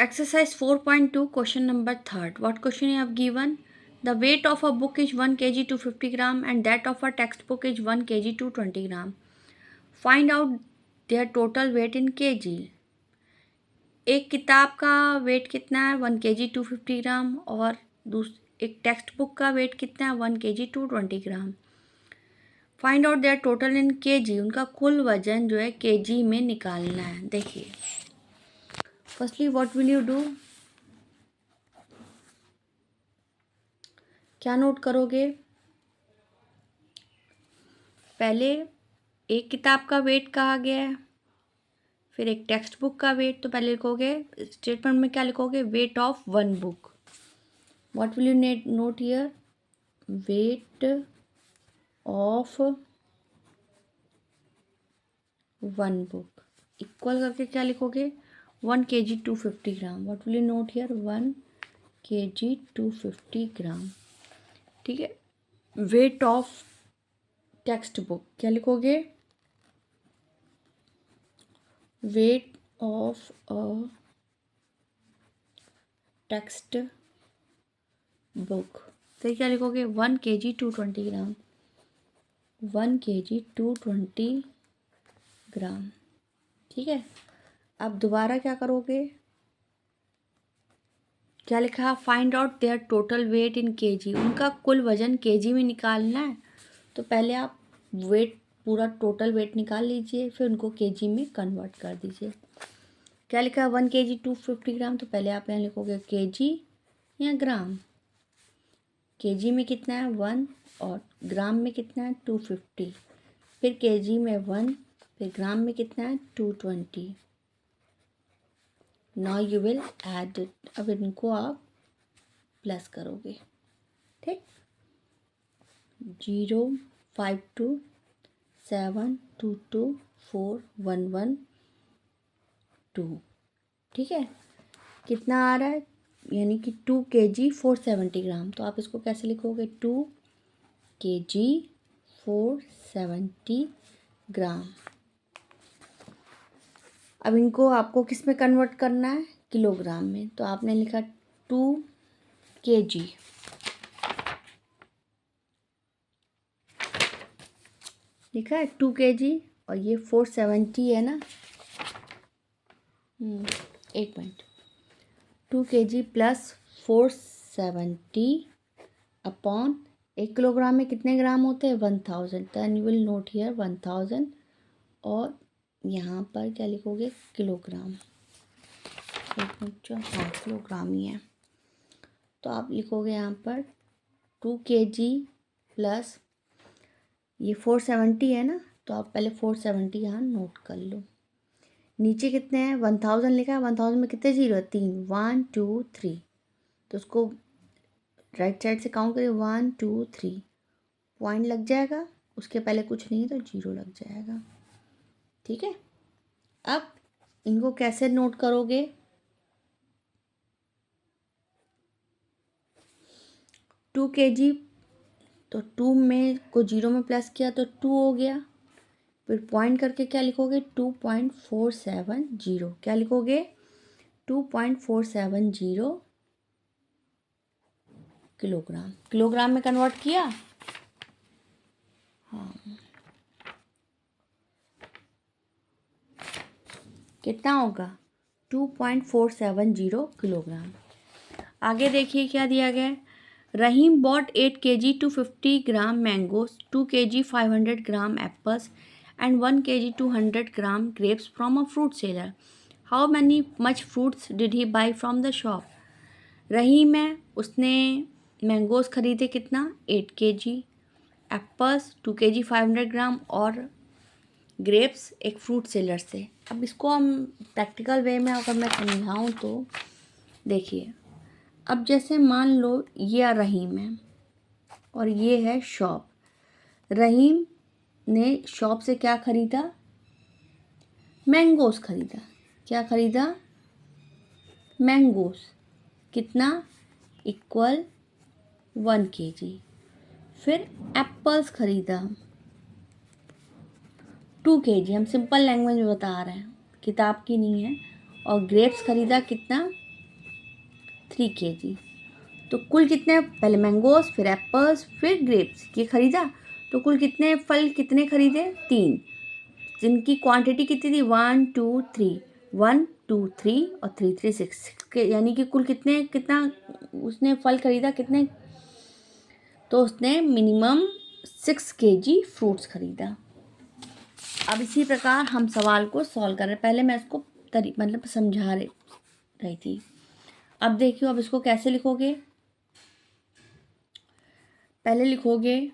Exercise 4.2, question number 3rd. What question you have given? The weight of a book is 1 kg 250 gram and that of a textbook is 1 kg 220 gram. Find out their total weight in kg. एक किताब का wait कितना है 1 kg 250 ग्राम और एक text book का wait कितना है 1 kg 220 gram. Find out their total in KG. उनका कुल वजन जो है केजी में निकालना है. देखिए, firstly what will you do? क्या नोट करोगे? पहले एक किताब का वेट कहा गया है, फिर एक टेक्स्ट बुक का वेट. तो पहले लिखोगे, स्टेटमेंट में क्या लिखोगे? Weight of one book. What will you note here? Weight of one book equal करके क्या लिखोगे? 1 kg 250 gram. What will you note here? 1 kg 250 ग्राम. ठीक है. वेट ऑफ टेक्स्ट बुक क्या लिखोगे? Weight of a text book तो क्या लिखोगे? 1 kg 220 ग्राम. 1 kg 220 ग्राम. ठीक है. अब दोबारा क्या करोगे? क्या लिखा? Find out their total weight in KG. उनका कुल वजन केजी में निकालना है. तो पहले आप वेट पूरा टोटल वेट निकाल लीजिए, फिर उनको केजी में कन्वर्ट कर दीजिए. क्या लिखा है? 1 kg 250 ग्राम. तो पहले आप यहाँ लिखोगे केजी या ग्राम. केजी में कितना है? 1 और ग्राम में कितना है? 250. फिर केजी में 1, फिर ग्राम में कितना है? 220. Now you will add it. अब इनको आप प्लस करोगे. ठीक. 0 5 2 7 2 2 4 1 1 2. ठीक है. कितना आ रहा है? यानी कि 2 kg 470 ग्राम. तो आप इसको कैसे लिखोगे? 2 kg 470 ग्राम. अब इनको आपको किस में कन्वर्ट करना है? किलोग्राम में. तो आपने लिखा 2 kg. लिखा है 2 kg और ये 470 है ना. एक मिनट. 2 kg प्लस 470 अपॉन 1 किलोग्राम में कितने ग्राम होते हैं? 1000. Then you will note here 1000 और यहाँ पर क्या लिखोगे? किलोग्राम. हाँ, किलोग्राम ही है. तो आप लिखोगे यहाँ पर 2 kg प्लस ये 470 है ना. तो आप पहले 470 यहाँ नोट कर लो. नीचे कितने हैं? 1000 लिखा है. 1000 में कितने जीरो है? 3. 1 2 3. तो उसको राइट साइड से काउंट करिए. 1 2 3. पॉइंट लग जाएगा. उसके पहले कुछ नहीं है तो जीरो लग जाएगा. ठीक है. अब इनको कैसे नोट करोगे? 2 kg तो 2 में को जीरो में प्लस किया तो 2 हो गया. फिर पॉइंट करके क्या लिखोगे? 2.470. क्या लिखोगे? 2.470 किलोग्राम. किलोग्राम में कन्वर्ट किया. हाँ. कितना होगा? 2.470 किलोग्राम. आगे देखिए क्या दिया गया है. Rahim bought 8 kg 250 gram mangoes, 2 kg 500 gram apples and 1 kg 200 gram grapes from a fruit seller. How much fruits did he buy from the shop? रहीम है, उसने मैंगोज खरीदे कितना? 8 kg. एप्पल्स 2 kg 500 ग्राम और ग्रेप्स एक फ्रूट सेलर से. अब इसको हम प्रैक्टिकल वे में अगर मैं समझाऊँ तो देखिए. अब जैसे मान लो ये रहीम है और ये है शॉप. रहीम ने शॉप से क्या खरीदा? मैंगोस खरीदा. क्या खरीदा? मैंगोस. कितना? Equal 1 kg. फिर एप्पल्स खरीदा 2 kg. हम सिंपल लैंग्वेज में बता रहे हैं, किताब की नहीं है. और ग्रेप्स खरीदा कितना? 3 kg। तो कुल कितने, पहले मैंगोस, फिर एप्पल्स, फिर ग्रेप्स, ये खरीदा। तो कुल कितने फल कितने खरीदे, 3, जिनकी क्वांटिटी कितनी थी, 1 2 3, 1 2 3 और 3 3 6 यानी कि कुल कितना उसने फल खरीदा, कितने, तो उसने मिनिमम 6 kg फ्रूट्स खरीदा। अब इसी प्रकार हम सवाल को सॉल्व कर रहे हैं। पहले मैं इसको मतलब समझा रही थी। अब देखियो, अब इसको कैसे लिखोगे। पहले लिखोगे,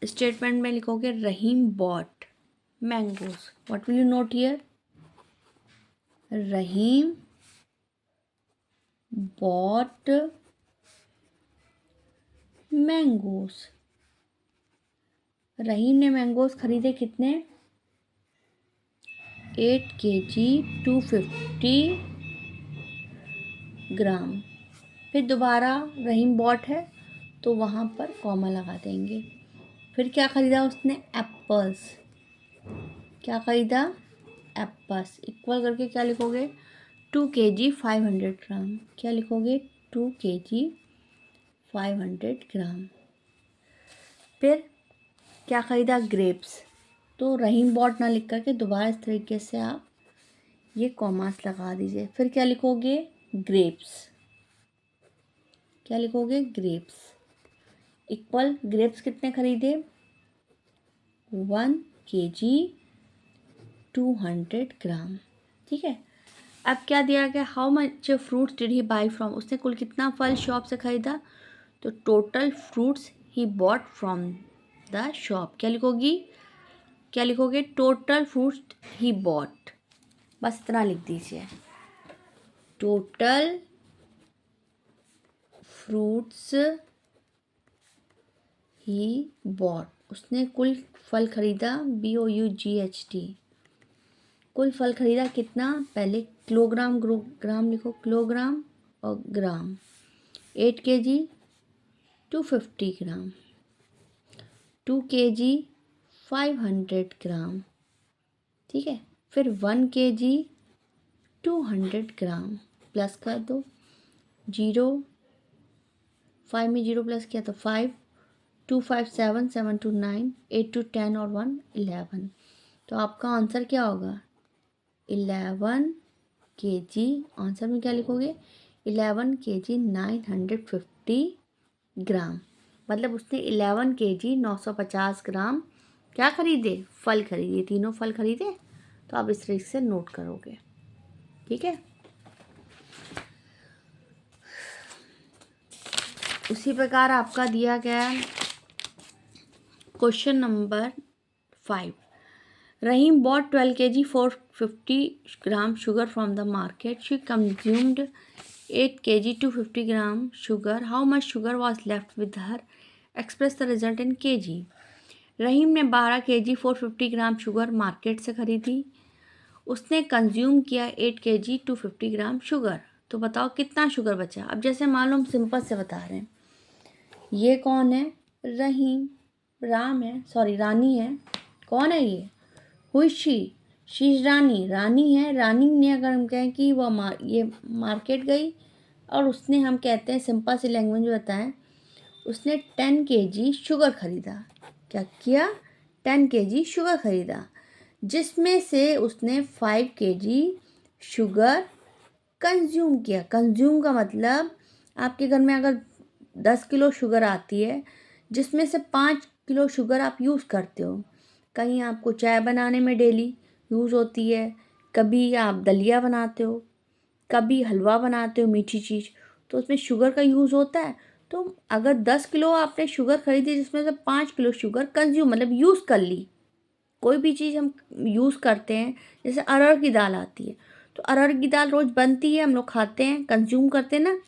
स्टेटमेंट में लिखोगे Rahim bought mangoes. What will you note here, Rahim bought mangoes. Rahim ने मैंगोज खरीदे कितने, 8 kg 250 ग्राम। फिर दोबारा रहीम बॉट है तो वहाँ पर कॉमा लगा देंगे। फिर क्या खरीदा उसने, एप्पल्स। क्या खरीदा, एप्पल्स। इक्वल करके क्या लिखोगे, 2 kg 500 ग्राम। क्या लिखोगे, 2 kg 500 ग्राम। फिर क्या खरीदा, ग्रेप्स। तो रहीम बॉट ना लिख करके दोबारा इस तरीके से आप ये कॉमास लगा दीजिए। फिर क्या लिखोगे, ग्रेप्स। क्या लिखोगे, ग्रेप्स। इक्वल, ग्रेप्स कितने खरीदे, 1 kg 200 ग्राम। ठीक है। अब क्या दिया गया, how much fruits did he by from, उसने कुल कितना फल शॉप से खरीदा। तो total fruits he bought from the shop. क्या लिखोगी, क्या लिखोगे, टोटल फ्रूट्स ही बॉट, बस इतना लिख दीजिए, टोटल फ्रूट्स ही बॉट। उसने कुल फल खरीदा, BOUGHT, कुल फल खरीदा कितना, पहले किलोग्राम, ग्राम लिखो, किलोग्राम और ग्राम। 8 kg 250 ग्राम, 2 kg 500 ग्राम। ठीक है। फिर 1 kg 200 ग्राम, प्लस कर दो, 0 5 में 0 प्लस किया तो 5, 2 5 7, 7 2 9, 8 2 10 और 1 11। तो आपका आंसर क्या होगा, 11 kg। आंसर में क्या लिखोगे, 11 kg 950 ग्राम। मतलब उसने 11 kg 950 ग्राम क्या खरीदे, फल खरीदे, तीनों फल खरीदे। तो आप इस तरीके से नोट करोगे। ठीक है। उसी प्रकार आपका दिया गया question number 5, Rahim bought 12 kg 450 gram sugar from the market. She consumed 8 kg 250 gram sugar. How much sugar was left with her? Express the result in kg. रहीम ने 12 kg 450 ग्राम शुगर मार्केट से खरीदी। उसने consume किया 8 kg 250 gram sugar. तो बताओ कितना sugar बचा। अब जैसे मालूम सिंपल से बता रहे हैं, ये कौन है, रहीम, रानी है। कौन है ये, हुई शी रानी, रानी है। रानी ने अगर हम कहें कि वह ये मार्केट गई और उसने, हम कहते हैं सिंपल सी लैंग्वेज में बताएं, उसने 10 kg शुगर खरीदा। क्या किया, 10 kg शुगर खरीदा, जिसमें से उसने 5 kg शुगर कंज्यूम किया। कंज्यूम का मतलब आपके घर में अगर 10 किलो शुगर आती है, जिसमें से 5 किलो शुगर आप यूज़ करते हो, कहीं आपको चाय बनाने में डेली यूज़ होती है, कभी आप दलिया बनाते हो, कभी हलवा बनाते हो मीठी चीज़, तो उसमें शुगर का यूज़ होता है। तो अगर 10 किलो आपने शुगर खरीदी, जिसमें से 5 किलो शुगर कंज्यूम मतलब यूज़ कर ली। कोई भी चीज़ हम यूज़ करते हैं, जैसे अरहर की दाल आती है, तो अरहर की दाल रोज़ बनती है, हम लोग खाते हैं, कंज्यूम करते हैं ना।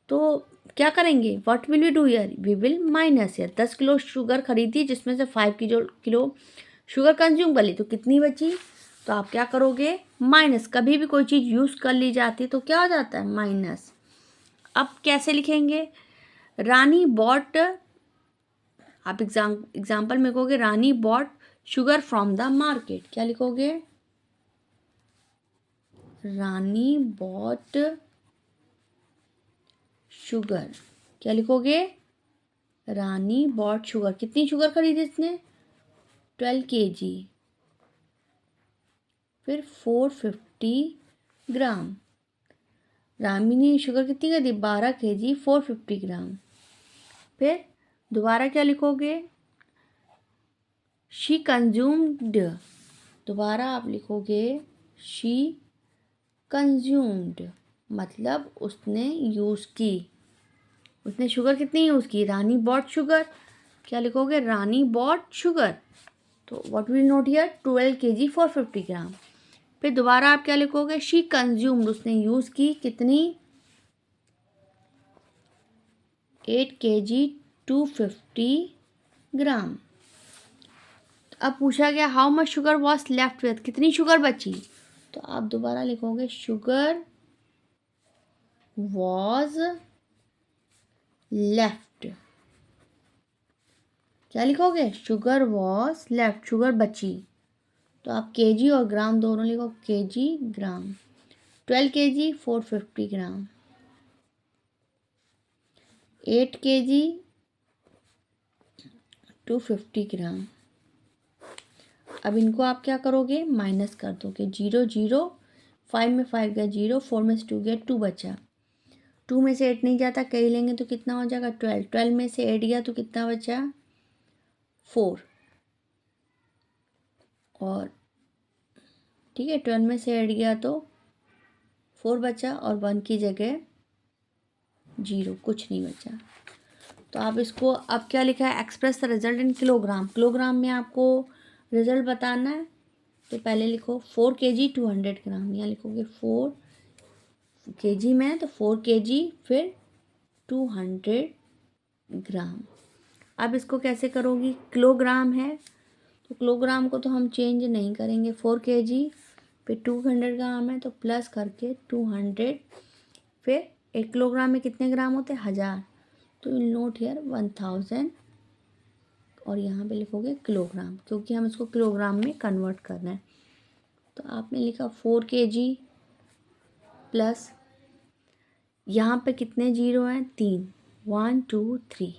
तो क्या करेंगे, what will we do here, we will minus here. 10 kilo sugar खरीदी, जिसमें से 5 किलो शुगर कंज्यूम कर ली, तो कितनी बची। तो आप क्या करोगे, माइनस। कभी भी कोई चीज़ यूज़ कर ली जाती है तो क्या हो जाता है, माइनस। अब कैसे लिखेंगे, रानी बॉट, आप एग्जाम्पल में कहोगे Rani bought sugar from the market. क्या लिखोगे, रानी बॉट शुगर, क्या लिखोगे? रानी बॉट शुगर, कितनी शुगर खरीदी इसने? 12 kg। फिर 450 ग्राम। रानी ने शुगर कितनी कर दी? 12 kg 450 ग्राम। फिर दोबारा क्या लिखोगे? शी कंज्यूम्ड, दोबारा आप लिखोगे शी कंज्यूम्ड, मतलब उसने यूज़ की। उसने शुगर कितनी यूज़ की? रानी बॉट शुगर, क्या लिखोगे? Rani bought sugar. तो what will note here? 12 kg 450 ग्राम। फिर दोबारा आप क्या लिखोगे? शी कंज्यूम्ड, उसने यूज़ की कितनी? 8 kg 250 ग्राम। अब पूछा गया how much sugar was left with, कितनी शुगर बची? तो आप दोबारा लिखोगे शुगर वॉज लेफ्ट, क्या लिखोगे? शुगर वॉज लेफ्ट, शुगर बची। तो आप केजी और ग्राम दोनों लिखो, केजी ग्राम। 12 kg 450 ग्राम, 8 kg 250 ग्राम। अब इनको आप क्या करोगे? माइनस कर दोगे। 0 0, 5 में 5 गया 0, 4 में से 2 गया 2 बचा। 2 में से 8 नहीं जाता, कई लेंगे तो कितना हो जाएगा? 12। 12 में से 8 गया तो कितना बचा? 4। और ठीक है, 12 में से 8 गया तो 4 बचा, और 1 की जगह 0, कुछ नहीं बचा। तो आप इसको अब क्या लिखा है? Express the result in kilogram. Kilogram में आपको रिजल्ट बताना है, तो पहले लिखो 4 kg 200 ग्राम, यहाँ लिखोगे 4 kg में, तो 4 kg फिर 200 ग्राम। अब इसको कैसे करोगी? किलोग्राम है तो किलोग्राम को तो हम चेंज नहीं करेंगे। 4 kg फिर 200 ग्राम है तो प्लस करके 200, फिर 1 किलोग्राम में कितने ग्राम होते हैं? 1000, तो नोट हियर 1000, और यहाँ पे लिखोगे किलोग्राम, क्योंकि हम इसको किलोग्राम में कन्वर्ट करना है। तो आपने लिखा 4 kg प्लस, यहाँ पे कितने जीरो हैं? 3, 1 2 3,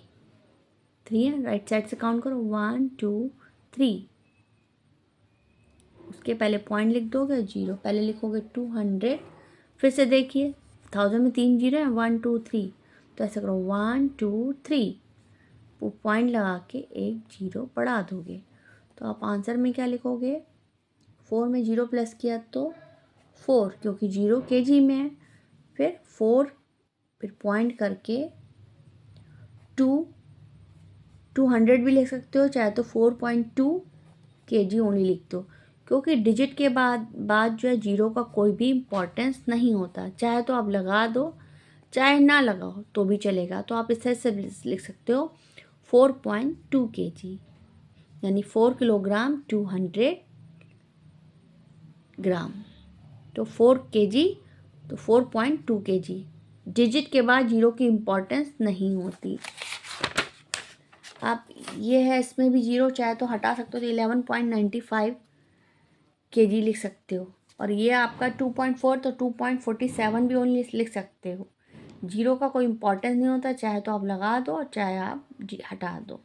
3 है, राइट साइड से काउंट करो 1 2 3। उसके पहले पॉइंट लिख दोगे 0, पहले लिखोगे 200, फिर से देखिए 1000 में 3 जीरो है, 1 2 3, तो ऐसा करो 1 2 3, वो पॉइंट लगा के एक 0 बढ़ा दोगे। तो आप आंसर में क्या लिखोगे? 4 में 0 प्लस किया तो 4, क्योंकि 0 kg में है, फिर 4, फिर पॉइंट करके 200 भी लिख सकते हो, चाहे तो 4.2 kg ओनली लिख दो, क्योंकि डिजिट के बाद जो है 0 का कोई भी इम्पोर्टेंस नहीं होता। चाहे तो आप लगा दो, चाहे ना लगाओ तो भी चलेगा। तो आप इस तरह से लिख सकते हो 4.2 kg, यानी 4 किलोग्राम 200 ग्राम। तो 4 kg तो 4.2 kg, डिजिट के बाद 0 की इम्पोर्टेंस नहीं होती। आप ये है, इसमें भी 0 चाहे तो हटा सकते हो, तो 11.95 kg लिख सकते हो। और ये आपका 2.4, तो 2.47 भी ओनली लिख सकते हो। 0 का कोई इम्पोर्टेंस नहीं होता, चाहे तो आप लगा दो और चाहे आप हटा दो।